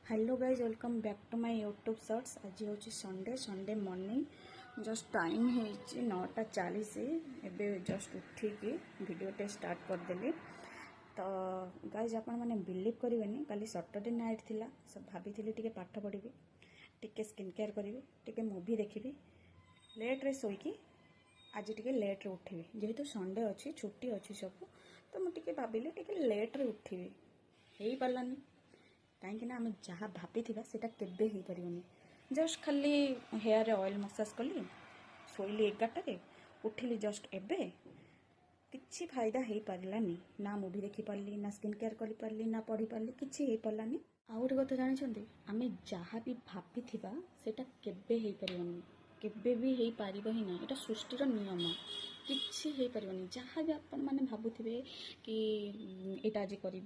Hello guys welcome back to my YouTube shorts. आज हूँ Sunday morning just time है 9:40 एबे जस्ट उठिकी वीडियोटे स्टार्ट करदेली। तो गाइज आपण मैंने बिलीव करेंगे काली सैटरडे नाइट थिला सब भाभी टे पाठ पढ़ी टे स्किन केयर करी टे मूवी देखी लेट्रे शोकी आज टे लेट्रे उठिबी जेहेतु संडे अच्छी छुट्टी अच्छी सब तो मुझे भाविली टे लेट्रे उठिबी हो पारानी कहीं आम जहाँ भाभी सेटा केबे ही परिवनी। जस्ट खाली हेयर ऑयल मसाज कली शोली 11टारे उठिली जस्ट एबे किसी फायदा हो पारानी ना मूवी देखी पार्ली ना स्किन केयर कर पार्ली ना पढ़ी पार्ली किसी हो पारानी। आउ गोटे कथा जानते आम जहाँ भी भाभी सेटा केबे हो पारिबनी केबे भी हो पारिब ही ना। एटा सृष्टिर नियम किसी हो पारिबनी जहाँ भी आपण मैंने भावुथिबे कि एटा आज करी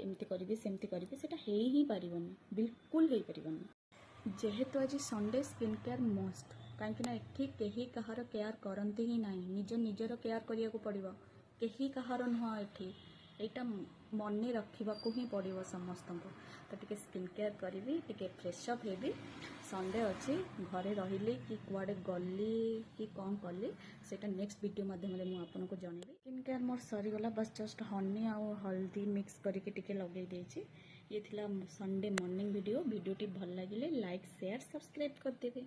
एमती करी सेमती करी सेटा हो ही पारिबनी बिल्कुल हो पारिबनी। जेहेतु आज संडे स्किन केयर मस्ट कहीं एठी केही कहार केयर करती ही ना निज निजर केयर करिया को पड़िबो केही कहार नुह एठी एटा मन रखा ही पड़ो समस्त को। तो टे स्किन केयर करी टे फ्रेशअप हेबी संडे अच्छी घरे रही कि कुआडे गली कि कौन कली से नेक्स्ट वीडियो माध्यम मुझे जनइबी। स्किन केयर मोर सरीगला बस जस्ट हनी आउ हल्दी मिक्स करके लगे देछि। ये थिला संडे मॉर्निंग वीडियोटी भल लगे लाइक शेयर सब्सक्राइब करदेवे।